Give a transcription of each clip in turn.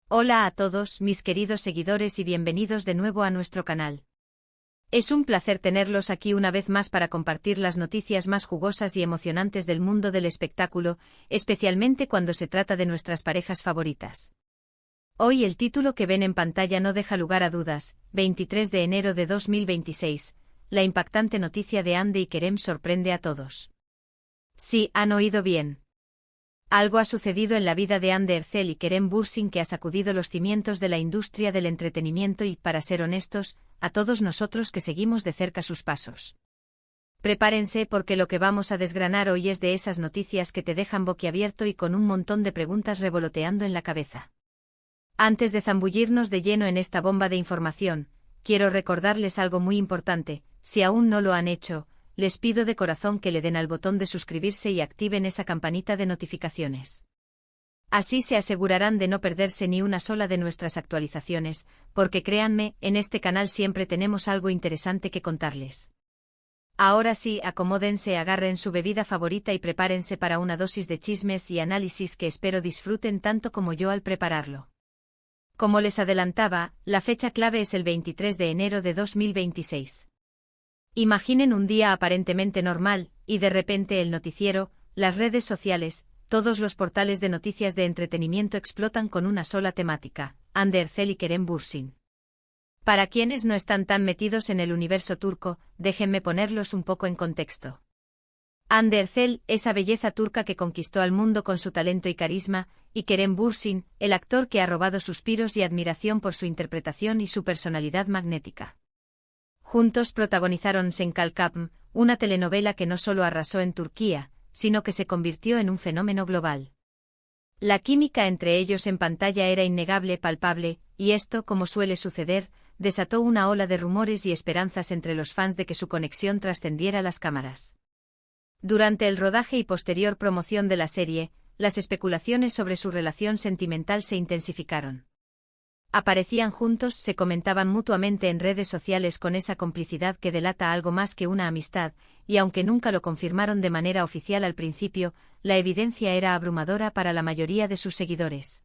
Hola a todos, mis queridos seguidores y bienvenidos de nuevo a nuestro canal. Es un placer tenerlos aquí una vez más para compartir las noticias más jugosas y emocionantes del mundo del espectáculo, especialmente cuando se trata de nuestras parejas favoritas. Hoy el título que ven en pantalla no deja lugar a dudas, 23 de enero de 2026, la impactante noticia de Hande y Kerem sorprende a todos. Sí, han oído bien. Algo ha sucedido en la vida de Hande Erçel y Kerem Bürsin que ha sacudido los cimientos de la industria del entretenimiento y, para ser honestos, a todos nosotros que seguimos de cerca sus pasos. Prepárense porque lo que vamos a desgranar hoy es de esas noticias que te dejan boquiabierto y con un montón de preguntas revoloteando en la cabeza. Antes de zambullirnos de lleno en esta bomba de información, quiero recordarles algo muy importante: si aún no lo han hecho, les pido de corazón que le den al botón de suscribirse y activen esa campanita de notificaciones. Así se asegurarán de no perderse ni una sola de nuestras actualizaciones, porque créanme, en este canal siempre tenemos algo interesante que contarles. Ahora sí, acomódense, agarren su bebida favorita y prepárense para una dosis de chismes y análisis que espero disfruten tanto como yo al prepararlo. Como les adelantaba, la fecha clave es el 23 de enero de 2026. Imaginen un día aparentemente normal, y de repente el noticiero, las redes sociales, todos los portales de noticias de entretenimiento explotan con una sola temática: Hande Erçel y Kerem Bürsin. Para quienes no están tan metidos en el universo turco, déjenme ponerlos un poco en contexto. Hande Erçel, esa belleza turca que conquistó al mundo con su talento y carisma, y Kerem Bürsin, el actor que ha robado suspiros y admiración por su interpretación y su personalidad magnética. Juntos protagonizaron Sen Kalkapm, una telenovela que no solo arrasó en Turquía, sino que se convirtió en un fenómeno global. La química entre ellos en pantalla era innegable, palpable, y esto, como suele suceder, desató una ola de rumores y esperanzas entre los fans de que su conexión trascendiera las cámaras. Durante el rodaje y posterior promoción de la serie, las especulaciones sobre su relación sentimental se intensificaron. Aparecían juntos, se comentaban mutuamente en redes sociales con esa complicidad que delata algo más que una amistad, y aunque nunca lo confirmaron de manera oficial al principio, la evidencia era abrumadora para la mayoría de sus seguidores.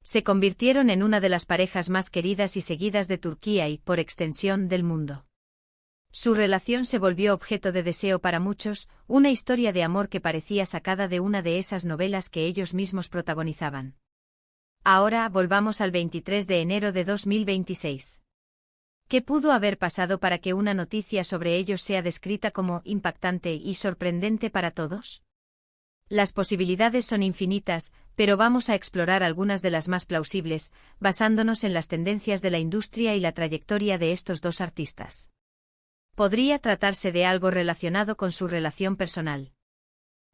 Se convirtieron en una de las parejas más queridas y seguidas de Turquía y, por extensión, del mundo. Su relación se volvió objeto de deseo para muchos, una historia de amor que parecía sacada de una de esas novelas que ellos mismos protagonizaban. Ahora volvamos al 23 de enero de 2026. ¿Qué pudo haber pasado para que una noticia sobre ellos sea descrita como impactante y sorprendente para todos? Las posibilidades son infinitas, pero vamos a explorar algunas de las más plausibles, basándonos en las tendencias de la industria y la trayectoria de estos dos artistas. Podría tratarse de algo relacionado con su relación personal.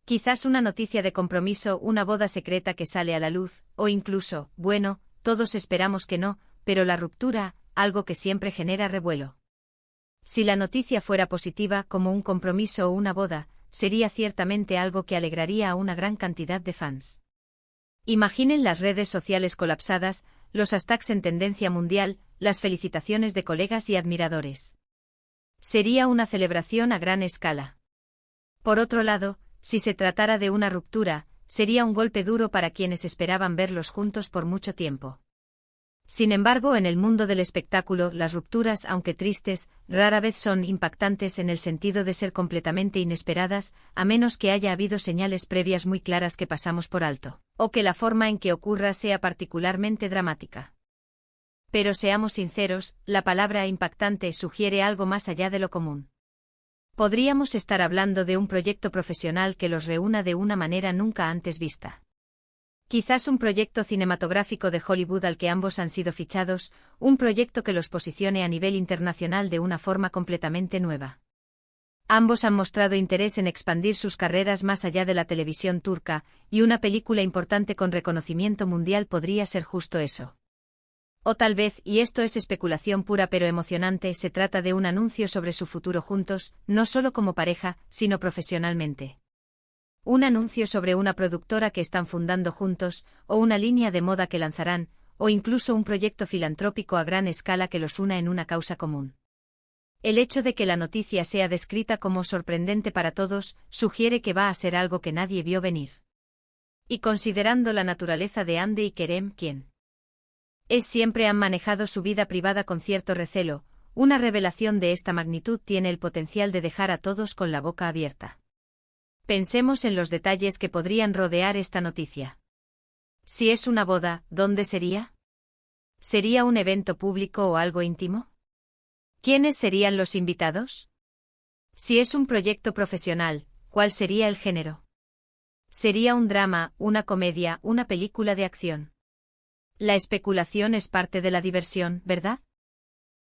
Quizás una noticia de compromiso, una boda secreta que sale a la luz, o incluso, bueno, todos esperamos que no, pero la ruptura, algo que siempre genera revuelo. Si la noticia fuera positiva, como un compromiso o una boda, sería ciertamente algo que alegraría a una gran cantidad de fans. Imaginen las redes sociales colapsadas, los hashtags en tendencia mundial, las felicitaciones de colegas y admiradores. Sería una celebración a gran escala. Por otro lado, si se tratara de una ruptura, sería un golpe duro para quienes esperaban verlos juntos por mucho tiempo. Sin embargo, en el mundo del espectáculo, las rupturas, aunque tristes, rara vez son impactantes en el sentido de ser completamente inesperadas, a menos que haya habido señales previas muy claras que pasamos por alto, o que la forma en que ocurra sea particularmente dramática. Pero seamos sinceros, la palabra impactante sugiere algo más allá de lo común. Podríamos estar hablando de un proyecto profesional que los reúna de una manera nunca antes vista. Quizás un proyecto cinematográfico de Hollywood al que ambos han sido fichados, un proyecto que los posicione a nivel internacional de una forma completamente nueva. Ambos han mostrado interés en expandir sus carreras más allá de la televisión turca, y una película importante con reconocimiento mundial podría ser justo eso. O tal vez, y esto es especulación pura pero emocionante, se trata de un anuncio sobre su futuro juntos, no solo como pareja, sino profesionalmente. Un anuncio sobre una productora que están fundando juntos, o una línea de moda que lanzarán, o incluso un proyecto filantrópico a gran escala que los una en una causa común. El hecho de que la noticia sea descrita como sorprendente para todos, sugiere que va a ser algo que nadie vio venir. Y considerando la naturaleza de Hande y Kerem, ¿quién Siempre han manejado su vida privada con cierto recelo. Una revelación de esta magnitud tiene el potencial de dejar a todos con la boca abierta. Pensemos en los detalles que podrían rodear esta noticia. Si es una boda, ¿dónde sería? ¿Sería un evento público o algo íntimo? ¿Quiénes serían los invitados? Si es un proyecto profesional, ¿cuál sería el género? ¿Sería un drama, una comedia, una película de acción? La especulación es parte de la diversión, ¿verdad?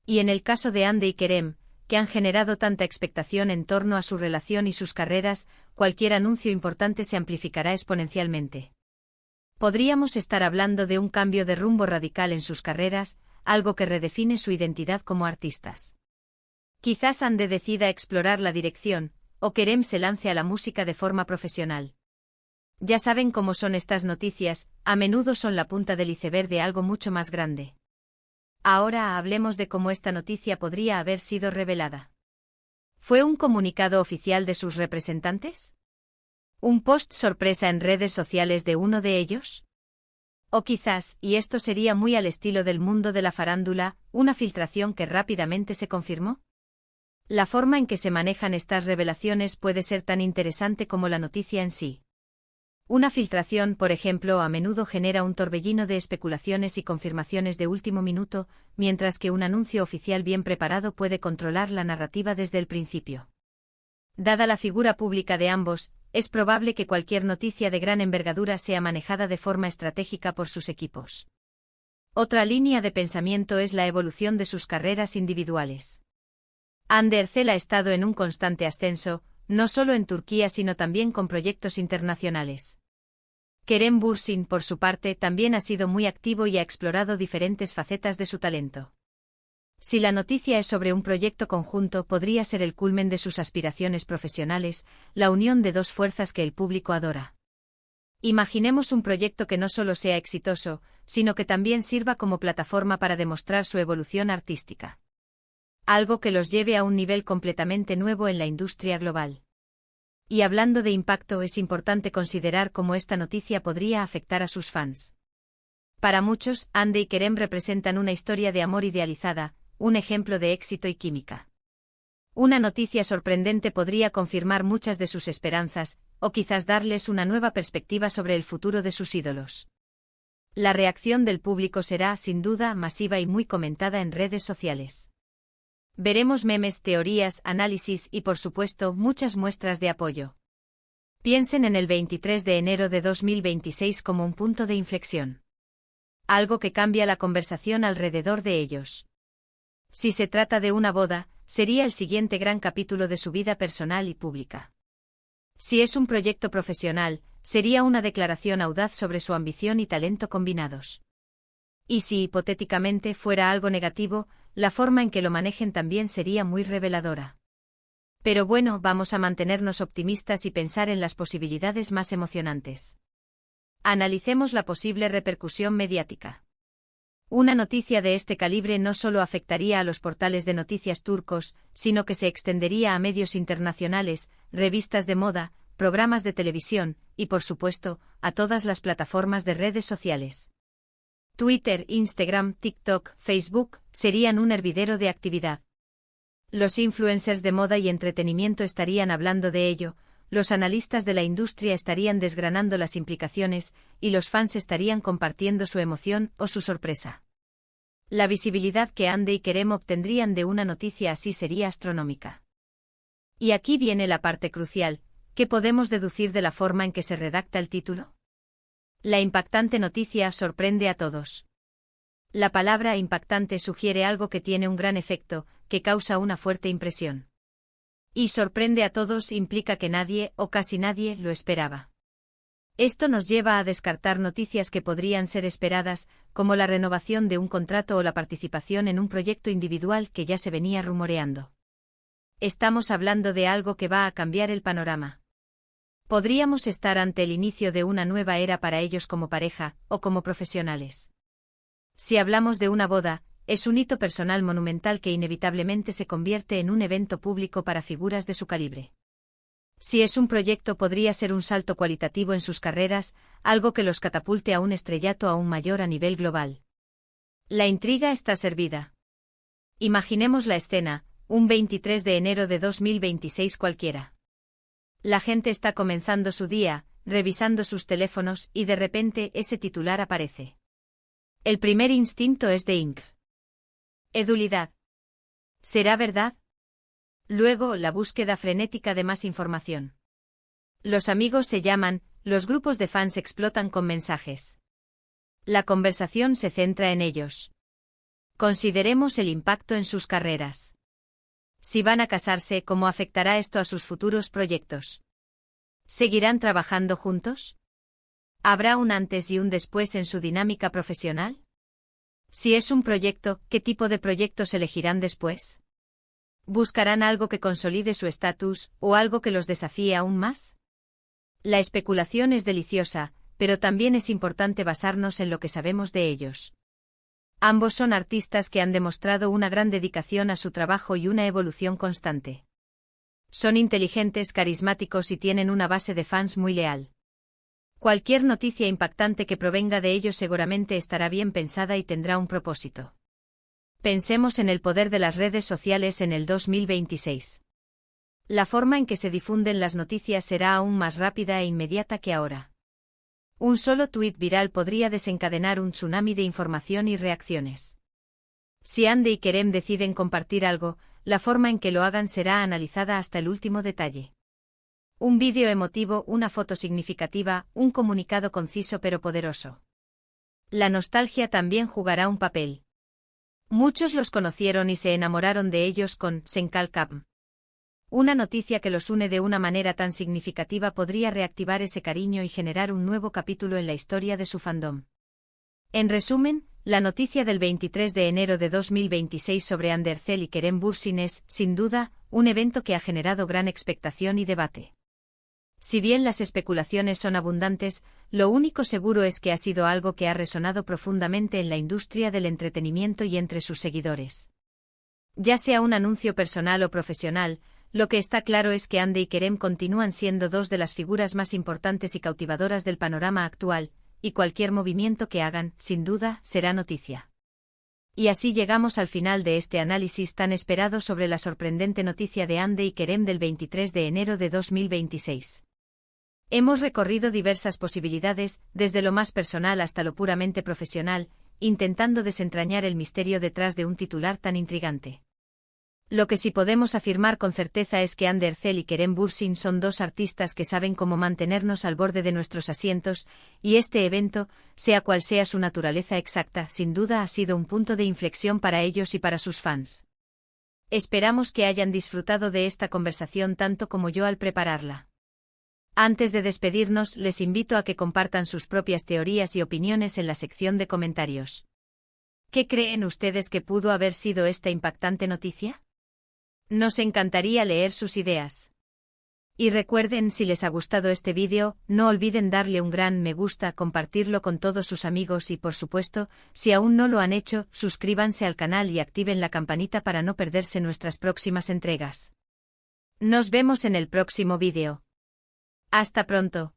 Y en el caso de Hande y Kerem, que han generado tanta expectación en torno a su relación y sus carreras, cualquier anuncio importante se amplificará exponencialmente. Podríamos estar hablando de un cambio de rumbo radical en sus carreras, algo que redefine su identidad como artistas. Quizás Hande decida explorar la dirección, o Kerem se lance a la música de forma profesional. Ya saben cómo son estas noticias, a menudo son la punta del iceberg de algo mucho más grande. Ahora hablemos de cómo esta noticia podría haber sido revelada. ¿Fue un comunicado oficial de sus representantes? ¿Un post sorpresa en redes sociales de uno de ellos? O quizás, y esto sería muy al estilo del mundo de la farándula, una filtración que rápidamente se confirmó. La forma en que se manejan estas revelaciones puede ser tan interesante como la noticia en sí. Una filtración, por ejemplo, a menudo genera un torbellino de especulaciones y confirmaciones de último minuto, mientras que un anuncio oficial bien preparado puede controlar la narrativa desde el principio. Dada la figura pública de ambos, es probable que cualquier noticia de gran envergadura sea manejada de forma estratégica por sus equipos. Otra línea de pensamiento es la evolución de sus carreras individuales. Hande Erçel ha estado en un constante ascenso, no solo en Turquía sino también con proyectos internacionales. Kerem Bürsin, por su parte, también ha sido muy activo y ha explorado diferentes facetas de su talento. Si la noticia es sobre un proyecto conjunto, podría ser el culmen de sus aspiraciones profesionales, la unión de dos fuerzas que el público adora. Imaginemos un proyecto que no solo sea exitoso, sino que también sirva como plataforma para demostrar su evolución artística. Algo que los lleve a un nivel completamente nuevo en la industria global. Y hablando de impacto, es importante considerar cómo esta noticia podría afectar a sus fans. Para muchos, Hande y Kerem representan una historia de amor idealizada, un ejemplo de éxito y química. Una noticia sorprendente podría confirmar muchas de sus esperanzas, o quizás darles una nueva perspectiva sobre el futuro de sus ídolos. La reacción del público será, sin duda, masiva y muy comentada en redes sociales. Veremos memes, teorías, análisis y, por supuesto, muchas muestras de apoyo. Piensen en el 23 de enero de 2026 como un punto de inflexión. Algo que cambia la conversación alrededor de ellos. Si se trata de una boda, sería el siguiente gran capítulo de su vida personal y pública. Si es un proyecto profesional, sería una declaración audaz sobre su ambición y talento combinados. Y si hipotéticamente fuera algo negativo, la forma en que lo manejen también sería muy reveladora. Pero bueno, vamos a mantenernos optimistas y pensar en las posibilidades más emocionantes. Analicemos la posible repercusión mediática. Una noticia de este calibre no solo afectaría a los portales de noticias turcos, sino que se extendería a medios internacionales, revistas de moda, programas de televisión, y por supuesto, a todas las plataformas de redes sociales. Twitter, Instagram, TikTok, Facebook, serían un hervidero de actividad. Los influencers de moda y entretenimiento estarían hablando de ello, los analistas de la industria estarían desgranando las implicaciones, y los fans estarían compartiendo su emoción o su sorpresa. La visibilidad que Hande y Kerem obtendrían de una noticia así sería astronómica. Y aquí viene la parte crucial, ¿qué podemos deducir de la forma en que se redacta el título? La impactante noticia sorprende a todos. La palabra impactante sugiere algo que tiene un gran efecto, que causa una fuerte impresión. Y sorprende a todos implica que nadie, o casi nadie, lo esperaba. Esto nos lleva a descartar noticias que podrían ser esperadas, como la renovación de un contrato o la participación en un proyecto individual que ya se venía rumoreando. Estamos hablando de algo que va a cambiar el panorama. Podríamos estar ante el inicio de una nueva era para ellos como pareja, o como profesionales. Si hablamos de una boda, es un hito personal monumental que inevitablemente se convierte en un evento público para figuras de su calibre. Si es un proyecto, podría ser un salto cualitativo en sus carreras, algo que los catapulte a un estrellato aún mayor a nivel global. La intriga está servida. Imaginemos la escena, un 23 de enero de 2026 cualquiera. La gente está comenzando su día, revisando sus teléfonos y de repente ese titular aparece. El primer instinto es de Inc. Edulidad. ¿Será verdad? Luego, la búsqueda frenética de más información. Los amigos se llaman, los grupos de fans explotan con mensajes. La conversación se centra en ellos. Consideremos el impacto en sus carreras. Si van a casarse, ¿cómo afectará esto a sus futuros proyectos? ¿Seguirán trabajando juntos? ¿Habrá un antes y un después en su dinámica profesional? Si es un proyecto, ¿qué tipo de proyectos elegirán después? ¿Buscarán algo que consolide su estatus, o algo que los desafíe aún más? La especulación es deliciosa, pero también es importante basarnos en lo que sabemos de ellos. Ambos son artistas que han demostrado una gran dedicación a su trabajo y una evolución constante. Son inteligentes, carismáticos y tienen una base de fans muy leal. Cualquier noticia impactante que provenga de ellos seguramente estará bien pensada y tendrá un propósito. Pensemos en el poder de las redes sociales en el 2026. La forma en que se difunden las noticias será aún más rápida e inmediata que ahora. Un solo tuit viral podría desencadenar un tsunami de información y reacciones. Si Hande y Kerem deciden compartir algo, la forma en que lo hagan será analizada hasta el último detalle. Un vídeo emotivo, una foto significativa, un comunicado conciso pero poderoso. La nostalgia también jugará un papel. Muchos los conocieron y se enamoraron de ellos con Senkalkam. Una noticia que los une de una manera tan significativa podría reactivar ese cariño y generar un nuevo capítulo en la historia de su fandom. En resumen, la noticia del 23 de enero de 2026 sobre Andercel y Kerem Bürsin es, sin duda, un evento que ha generado gran expectación y debate. Si bien las especulaciones son abundantes, lo único seguro es que ha sido algo que ha resonado profundamente en la industria del entretenimiento y entre sus seguidores. Ya sea un anuncio personal o profesional, lo que está claro es que Hande y Kerem continúan siendo dos de las figuras más importantes y cautivadoras del panorama actual, y cualquier movimiento que hagan, sin duda, será noticia. Y así llegamos al final de este análisis tan esperado sobre la sorprendente noticia de Hande y Kerem del 23 de enero de 2026. Hemos recorrido diversas posibilidades, desde lo más personal hasta lo puramente profesional, intentando desentrañar el misterio detrás de un titular tan intrigante. Lo que sí podemos afirmar con certeza es que Andercel y Kerem Bürsin son dos artistas que saben cómo mantenernos al borde de nuestros asientos, y este evento, sea cual sea su naturaleza exacta, sin duda ha sido un punto de inflexión para ellos y para sus fans. Esperamos que hayan disfrutado de esta conversación tanto como yo al prepararla. Antes de despedirnos, les invito a que compartan sus propias teorías y opiniones en la sección de comentarios. ¿Qué creen ustedes que pudo haber sido esta impactante noticia? Nos encantaría leer sus ideas. Y recuerden, si les ha gustado este vídeo, no olviden darle un gran me gusta, compartirlo con todos sus amigos y, por supuesto, si aún no lo han hecho, suscríbanse al canal y activen la campanita para no perderse nuestras próximas entregas. Nos vemos en el próximo vídeo. Hasta pronto.